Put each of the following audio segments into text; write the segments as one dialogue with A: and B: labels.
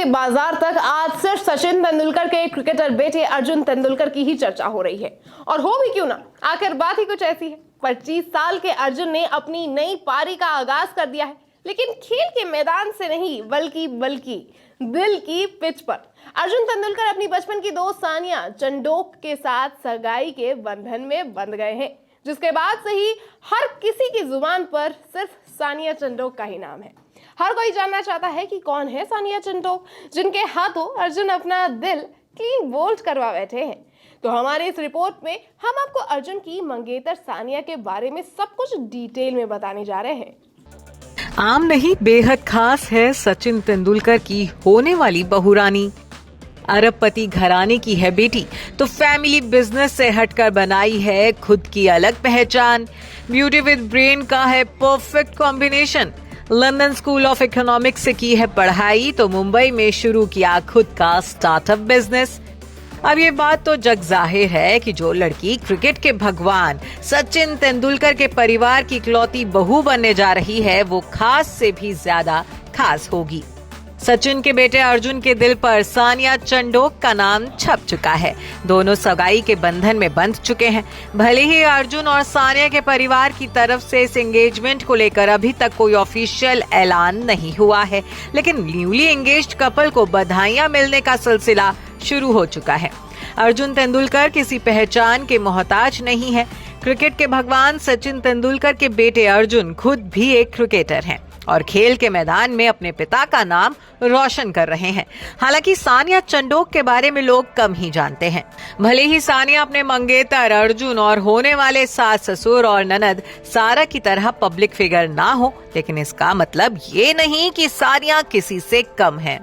A: बाजार तक आज सिर्फ सचिन तेंदुलकर के क्रिकेटर बेटे अर्जुन तेंदुलकर की ही चर्चा हो रही है। और हो भी क्यों ना, आखिर बात ही कुछ ऐसी है। 25 साल के अर्जुन ने अपनी नई पारी का आगाज कर दिया है, लेकिन खेल के मैदान से नहीं बल्कि दिल की पिच पर। अर्जुन तेंदुलकर अपनी बचपन की दोस्त सानिया चंडोक के साथ सगाई के बंधन में बंध गए हैं, जिसके बाद से ही हर किसी की जुबान पर सिर्फ सानिया चंडोक का ही नाम है। हर कोई जानना चाहता है कि कौन है सानिया चंडोक, जिनके हाथों अर्जुन अपना दिल क्लीन बोल्ड करवा बैठे हैं। तो हमारे इस रिपोर्ट में हम आपको अर्जुन की मंगेतर सानिया के बारे में सब कुछ डिटेल में बताने जा रहे हैं।
B: आम नहीं, बेहद खास है सचिन तेंदुलकर की होने वाली बहुरानी। अरबपति घराने की है बेटी, तो फैमिली बिजनेस से हटकर बनाई है खुद की अलग पहचान। ब्यूटी विद ब्रेन का है perfect combination. London school of economics से की है पढ़ाई, तो मुंबई में शुरू किया खुद का स्टार्टअप बिजनेस। अब ये बात तो जग जाहिर है कि जो लड़की क्रिकेट के भगवान सचिन तेंदुलकर के परिवार की इकलौती बहू बनने जा रही है, वो खास से भी ज्यादा खास होगी। सचिन के बेटे अर्जुन के दिल पर सानिया चंडोक का नाम छप चुका है। दोनों सगाई के बंधन में बंध चुके हैं। भले ही अर्जुन और सानिया के परिवार की तरफ से इस एंगेजमेंट को लेकर अभी तक कोई ऑफिशियल ऐलान नहीं हुआ है, लेकिन न्यूली एंगेज्ड कपल को बधाइयां मिलने का सिलसिला शुरू हो चुका है। अर्जुन तेंदुलकर किसी पहचान के मोहताज नहीं है। क्रिकेट के भगवान सचिन तेंदुलकर के बेटे अर्जुन खुद भी एक क्रिकेटर हैं और खेल के मैदान में अपने पिता का नाम रोशन कर रहे हैं। हालांकि सानिया चंडोक के बारे में लोग कम ही जानते हैं। भले ही सानिया अपने मंगेतर अर्जुन और होने वाले सास ससुर और ननद सारा की तरह पब्लिक फिगर ना हो, लेकिन इसका मतलब ये नहीं कि सानिया किसी से कम है।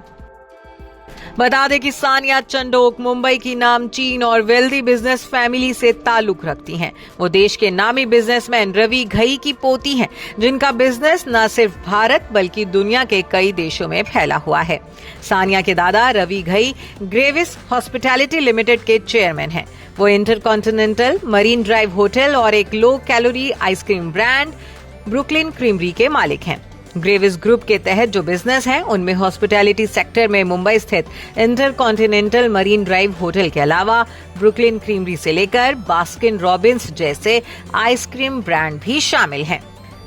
B: बता दें कि सानिया चंडोक मुंबई की नामचीन और वेल्दी बिजनेस फैमिली से ताल्लुक रखती हैं। वो देश के नामी बिजनेसमैन रवि घई की पोती हैं, जिनका बिजनेस न सिर्फ भारत बल्कि दुनिया के कई देशों में फैला हुआ है। सानिया के दादा Ravi Ghai Gravis hospitality limited के चेयरमैन हैं। वो इंटरकॉन्टिनेंटल मरीन ड्राइव होटल और एक low calorie ice cream brand Brooklyn Creamery के मालिक हैं। ग्रेविस ग्रुप के तहत जो बिजनेस हैं, उनमें हॉस्पिटैलिटी सेक्टर में मुंबई स्थित इंटरकॉन्टिनेंटल मरीन ड्राइव होटल के अलावा ब्रुकलिन क्रीमरी से लेकर बास्किन रॉबिन्स जैसे आइसक्रीम ब्रांड भी शामिल हैं।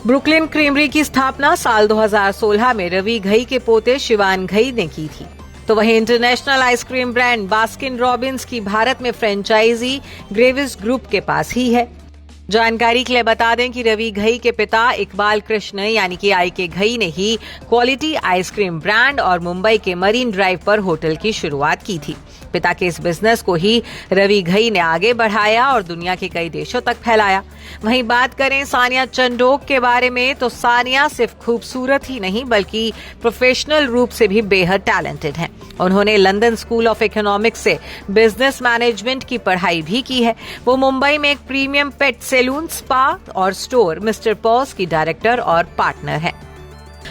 B: ब्रुकलिन क्रीमरी की स्थापना साल 2016 में रवि घई के पोते शिवान घई ने की थी। तो वहीं international ice cream brand Baskin Robbins की भारत में फ्रेंचाइजी ग्रेविस ग्रुप के पास ही है। जानकारी के लिए बता दें कि रवि घई के पिता इकबाल कृष्ण यानी कि आई के घई ने ही क्वालिटी आइसक्रीम ब्रांड और मुंबई के मरीन ड्राइव पर होटल की शुरुआत की थी। पिता के इस बिजनेस को ही रवि घई ने आगे बढ़ाया और दुनिया के कई देशों तक फैलाया। वहीं बात करें सानिया चंडोक के बारे में, तो सानिया सिर्फ खूबसूरत ही नहीं बल्कि प्रोफेशनल रूप से भी बेहद टैलेंटेड हैं। उन्होंने लंदन स्कूल ऑफ इकोनॉमिक्स से बिजनेस मैनेजमेंट की पढ़ाई भी की है। वो मुंबई में एक प्रीमियम पेट सैलून, स्पा और स्टोर मिस्टर पॉज की डायरेक्टर और पार्टनर हैं।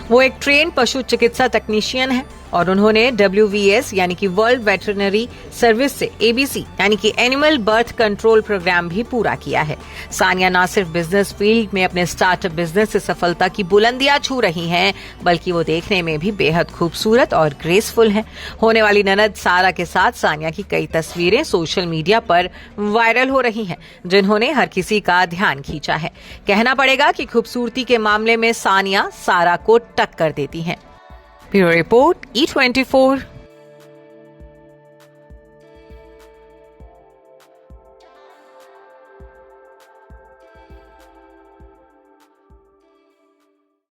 B: वो एक ट्रेन पशु चिकित्सा टेक्नीशियन है और उन्होंने WVS यानी कि वर्ल्ड वेटरनरी सर्विस से ABC यानी कि एनिमल बर्थ कंट्रोल प्रोग्राम भी पूरा किया है। सानिया न सिर्फ बिजनेस फील्ड में अपने स्टार्टअप बिजनेस से सफलता की बुलंदियां छू रही हैं, बल्कि वो देखने में भी बेहद खूबसूरत और ग्रेसफुल हैं। होने वाली ननद सारा के साथ सानिया की कई तस्वीरें सोशल मीडिया पर वायरल हो रही हैं, जिन्होंने हर किसी का ध्यान खींचा है। कहना पड़ेगा कि खूबसूरती के मामले में सानिया सारा को टक्कर देती हैं। Bureau report E24।